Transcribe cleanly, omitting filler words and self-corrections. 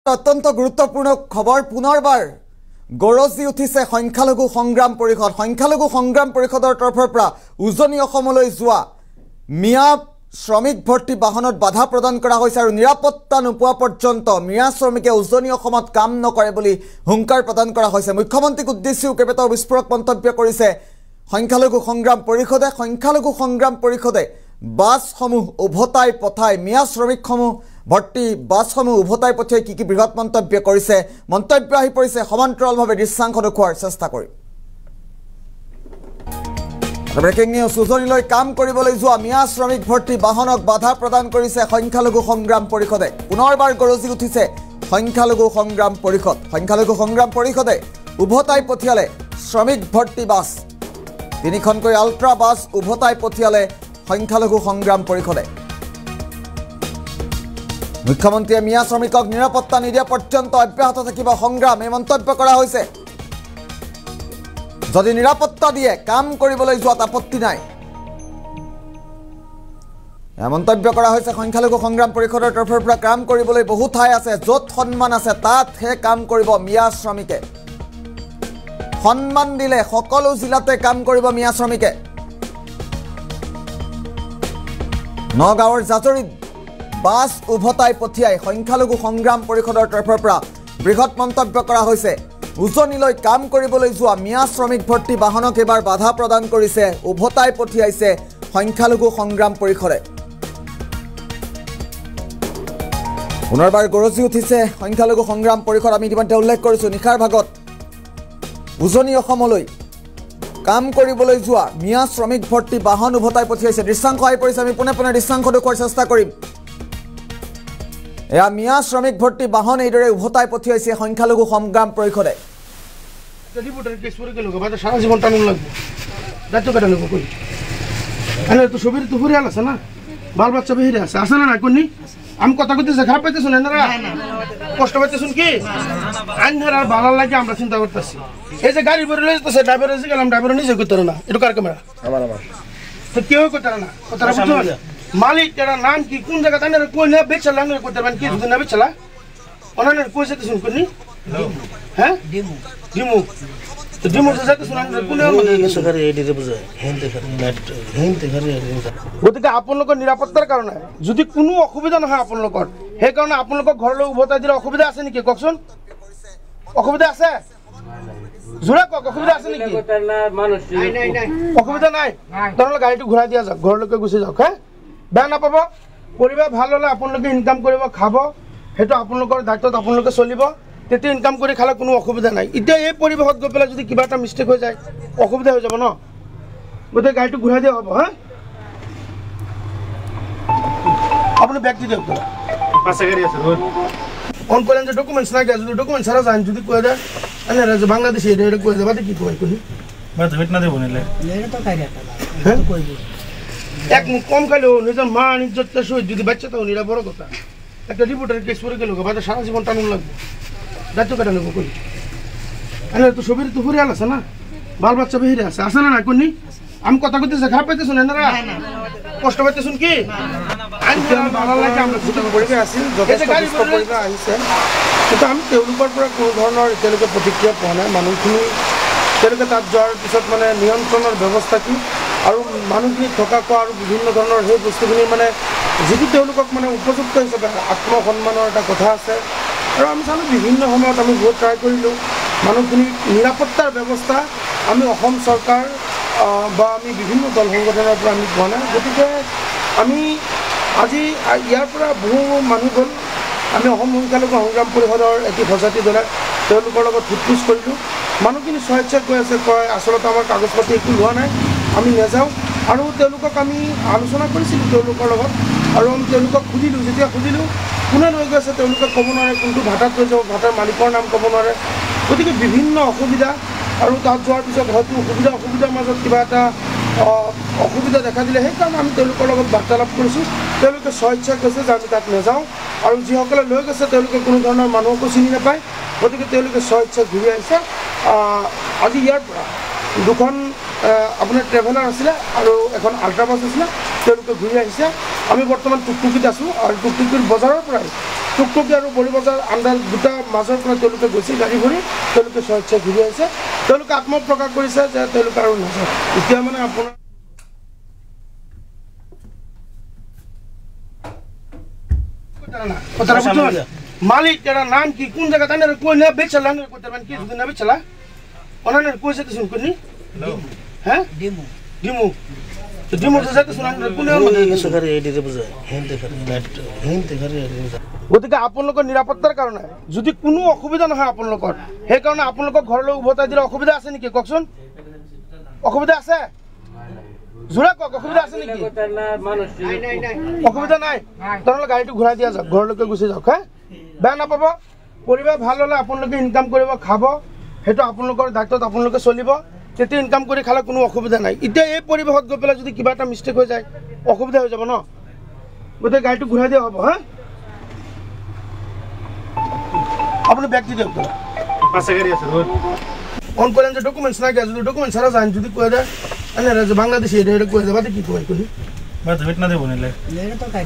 অত্যন্ত গুৰুত্বপূৰ্ণ খবৰ পুনৰবাৰ গৰজি উঠিছে সংখ্যালঘু সংগ্ৰাম পৰিষদ সংখ্যালঘু সংগ্ৰাম পৰিষদৰ তৰফৰ পৰা উজনি অসমলৈ যোৱা মিয়া শ্ৰমিক ভৰ্তি বাহনত বাধা প্ৰদান কৰা হৈছে আৰু নিৰাপত্তা নোপোৱা পৰ্যন্ত মিয়া শ্ৰমিকে উজনি অসমত কাম নকৰে বুলি হুংকাৰ প্ৰদান কৰা হৈছে মুখ্যমন্ত্ৰীক উদ্দেশ্যি কেইবাটাও বিস্ফোৰক মন্তব্য কৰিছে সংখ্যালঘু সংগ্ৰাম পৰিষদে বাছসমূহ উভতাই পঠাই মিয়া শ্ৰমিকসমূহ ভৰ্তি বাছসমূহ উভতাই পঠিয়াই কি বৃহৎ মন্তব্য কৰিছে মন্তব্য আহি পৰিছে সমান্তৰালভাৱে দৃশ্যাংশ দেখুৱাৰ চেষ্টা কৰিম ব্ৰেকিং নিউজ উজনিলৈ কাম কৰিবলৈ যোৱা মিয়া শ্ৰমিক ভৰ্তি বাহনক বাধা প্ৰদান কৰিছে সংখ্যালঘু সংগ্ৰাম পৰিষদে পুনৰবাৰ গৰজি উঠিছে সংখ্যালঘু সংগ্ৰাম পৰিষদে উভতাই পঠিয়ালে শ্ৰমিক ভৰ্তি বাছ তিনিখনকৈ আল্ট্ৰা বাছ উভতাই পঠিয়ালে সংখ্যালঘু সংগ্ৰাম পৰিষদে মুখ্যমন্ত্ৰীয়ে মিয়া শ্ৰমিকক নিৰাপত্তা নিদিয়া পৰ্যন্ত অব্যাহত থাকিব সংগ্ৰাম এই মন্তব্য কৰা হৈছে যদি নিৰাপত্তা দিয়ে কাম কৰিবলৈ যোৱাত আপত্তি নাই এই মন্তব্য কৰা হৈছে সংখ্যালঘু সংগ্ৰাম পৰিষদৰ তৰফৰ পৰা কাম কৰিবলৈ বহু ঠাই আছে য'ত সন্মান আছে তাতহে কাম কৰিব মিয়া শ্ৰমিকে সন্মান দিলে সকলো জিলাতে কাম কৰিব মিয়া শ্ৰমিকে নগাঁৱৰ জাজৰিত বাছ উভতাই পঠিয়াই সংখ্যালঘু সংগ্ৰাম পৰিষদৰ তৰফৰ পৰা বৃহৎ মন্তব্য কৰা হৈছে উজনিলৈ কাম কৰিবলৈ যোৱা মিয়া শ্ৰমিক ভৰ্তি বাহনক এবাৰ বাধা প্ৰদান কৰিছে উভতাই পঠিয়াইছে সংখ্যালঘু সংগ্ৰাম পৰিষদে পুনৰবাৰ গৰজি উঠিছে সংখ্যালঘু সংগ্ৰাম পৰিষদ আমি ইতিমধ্যে উল্লেখ কৰিছোঁ নিশাৰ ভাগত উজনি অসমলৈ কাম কৰিবলৈ যোৱা মিয়া শ্ৰমিক ভৰ্তি বাহন উভতাই পঠিয়াইছে দৃশ্যাংশ আহি পৰিছে আমি পোনে দৃশ্যাংশ দেখুৱাৰ চেষ্টা কৰিম এয়া মিয়া শ্ৰমিক ভৰ্তি বাহন এইদৰে উভতাই পঠিয়াইছে সংখ্যালঘু সংগ্ৰাম পৰিষদে সারা জীবন টানুন লাগবে দায়িত্ব কেটে নেবো কই তো ছবির তো ফুরিয়াল আছে না বাল বাচ্চা বেহিরে আছে না না কোননি আমি কথা কইতেছে খারাপ পাইতেছ না কষ্ট পাইতেছ কি আন্ধার আর ভালো লাগে আমরা চিন্তা করতেছি এই যে গাড়ি ভরে লইতেছে ড্রাইভার এসে গেলাম ড্রাইভার নিজে করতে না এটা কার ক্যামেরা আমার তো কেউ করতে না কথাটা বুঝছো মালিক এর নাম কি কোন জায়গা তানে কই না বেচলা না করতে পারেন কি যদি না বেচলা ওনানে কই যেতে শুন কোননি হ্যাঁ ডিমু তো ডিমু যেতে শুন কোন সরকারি এডিতে বুঝায় হেনতে ঘরে গতিকে আপোনালোকৰ নিৰাপত্তাৰ কাৰণে যদি কোনো অসুবিধা নহয় আপোনালোকৰ সেই কাৰণে আপোনালোকক ঘৰলৈ উভতাই দিলে অসুবিধা আছে নেকি কওকচোন অসুবিধা আছে জোৰা কক অসুবিধা আছে নেকি অসুবিধা নাই তেনেহ'লে গাড়ীটো ঘূৰাই দিয়া যাওক ঘৰলৈকে গুচি যাওক হা বেয়া নাপাব পৰিৱেশ ভাল হ'লে আপোনালোকে ইনকাম কৰিব খাব সেইটো আপোনালোকৰ দায়িত্বত আপোনালোকে চলিব তেতিয়া ইনকাম কৰি খালে কোনো অসুবিধা নাই এতিয়া এই পৰিৱেশত গৈ পেলাই যদি কিবা এটা মিষ্টেক হৈ যায় অসুবিধা হৈ যাব ন গতিকে গাড়ীটো ঘূৰাই দিয়া হ'ব হা আপুনি বেগ দি দিয়ক পাঁচটা গাড়ী আছে অন করেন যে ডকুমেন্টস না গেছে ডকুমেন্টস সারা জান যদি কই দেয় আনে রাজ বাংলাদেশে এটা কই দেবা কি কই কই বা তো না দেব নিলে এটা তো কাই রাখা তো কই এক মুখ কম খালো নিজের মান ইজ্জতটা সই যদি বাচ্চা তাও নিরা বড় কথা একটা রিপোর্টার কেস করে গেল বাদে সারা জীবন টানুন লাগবে দায়িত্ব কেটে নেবো কই আনে তো ছবির তো ফুরিয়াল আছে না বাল বাচ্চা বেহিরে আছে না না কোননি আমি কথা কইতেছে খারাপ পাইতেছ না না কষ্ট পাইতেছ কি ভালো লাগে আমরা চিন্তা কৰিবে আছিল যথেষ্ট কষ্ট কৰিবা আহিছে কিন্তু আমি তেওঁলোকৰ পৰা কোনো ধৰণৰ এতিয়ালৈকে প্ৰতিক্ৰিয়া পোৱা নাই মানুহখিনি তেওঁলোকে তাত যোৱাৰ পিছত মানে নিয়ন্ত্ৰণৰ ব্যৱস্থা কি আৰু মানুহখিনি থকা খোৱা আৰু বিভিন্ন ধৰণৰ সেই বস্তুখিনি মানে যিটো তেওঁলোকক মানে উপযুক্ত হিচাপে আত্মসন্মানৰ এটা কথা আছে আৰু আমি চালোঁ বিভিন্ন সময়ত আমি বহুত ট্ৰাই কৰিলোঁ মানুহখিনি নিৰাপত্তাৰ ব্যৱস্থা আমি অসম চৰকাৰ বা আমি বিভিন্ন দল সংগঠনৰ পৰা আমি পোৱা নাই গতিকে আমি আজি ইয়াৰ পৰা বহু মানুহ গ'ল আমি অসম সংখ্যালঘু সংগ্ৰাম পৰিষদৰ এটি সজাতি দলে তেওঁলোকৰ লগত ফুটপুচ কৰিলোঁ মানুহখিনি স্বেচ্ছাই কৈ আছে কয় আচলতে আমাৰ কাগজ পাতি একো লোৱা নাই আমি নাযাওঁ আৰু তেওঁলোকক আমি আলোচনা কৰিছিলোঁ তেওঁলোকৰ লগত আৰু আমি তেওঁলোকক সুধিলোঁ যেতিয়া সুধিলোঁ কোনে লৈ গৈছে তেওঁলোকে ক'ব নোৱাৰে কোনটো ভাটাত লৈ যাব ভাটাৰ মালিকৰ নাম ক'ব নোৱাৰে গতিকে বিভিন্ন অসুবিধা আৰু তাত যোৱাৰ পিছত হয়তো অসুবিধাৰ মাজত কিবা এটা অসুবিধা দেখা দিলে সেইকাৰণে আমি তেওঁলোকৰ লগত বাৰ্তালাপ কৰিছোঁ তেওঁলোকে স্বেচ্ছাই কৈছে যে আমি তাত নাযাওঁ আৰু যিসকলে লৈ গৈছে তেওঁলোকে কোনো ধৰণৰ মানুহকো চিনি নাপায় গতিকে তেওঁলোকে স্বেচ্ছাই ঘূৰি আহিছে আজি ইয়াৰ পৰা দুখন আপোনাৰ ট্ৰেভেলাৰ আছিলে আৰু এখন আল্ট্ৰা বাছ আছিলে তেওঁলোকে ঘূৰি আহিছে আমি বৰ্তমান টুকটুকিত আছোঁ আৰু টুকটুকিৰ বজাৰৰ পৰাই টুকটুকি আৰু বৰিবজাৰ আণ্ডাৰ দুটা মাজৰ পৰা তেওঁলোকে গৈছে গাড়ী ভৰি তেওঁলোকে স্বেচ্ছাই ঘূৰি আহিছে তেওঁলোকে আত্মপ্ৰকাশ কৰিছে যে তেওঁলোকে আৰু নাযায় এতিয়া মানে আপোনাৰ মালিক এরা নাম কি কোন জায়গা তানে কই না বেচলা না কইতে পারেন কি যদি না বেচলা ওনানে কইছে তো শুন কোনি হ্যাঁ ডিমু ডিমু তো ডিমু তো যাতে শুনান কোনে সরকারি এডিতে বুঝায় হেনতে করে গতিকে আপোনালোকৰ নিৰাপত্তাৰ কাৰণে যদি কোনো অসুবিধা নহয় আপোনালোকৰ সেই কাৰণে আপোনালোকক ঘৰলৈ উভতাই দিলে অসুবিধা আছে নেকি কওকচোন অসুবিধা আছে জোৰা কক অসুবিধা আছে নেকি অসুবিধা নাই তেনেহ'লে গাড়ীটো ঘূৰাই দিয়া যাওক ঘৰলৈকে গুচি যাওক হা বেয়া নাপাব পৰিৱেশ ভাল হ'লে আপোনালোকে ইনকাম কৰিব খাব সেইটো আপোনালোকৰ দায়িত্বত আপোনালোকে চলিব তেতিয়া ইনকাম কৰি খালে কোনো অসুবিধা নাই এতিয়া এই পৰিৱেশত গৈ পেলাই যদি কিবা এটা মিষ্টেক হৈ যায় অসুবিধা হৈ যাব ন গতিকে গাড়ীটো ঘূৰাই দিয়া হ'ব হা আপনি ব্যাগ দিতে হবে পাশে গাড়ি আছে রোড অন করেন যে ডকুমেন্টস না গেছে ডকুমেন্ট সারা জান যদি কই দেয় আনে বাংলাদেশে এটা কই দেয় বাতে কি কই কোনি বাতে ভেট না দেব নিলে লেরে তো কাই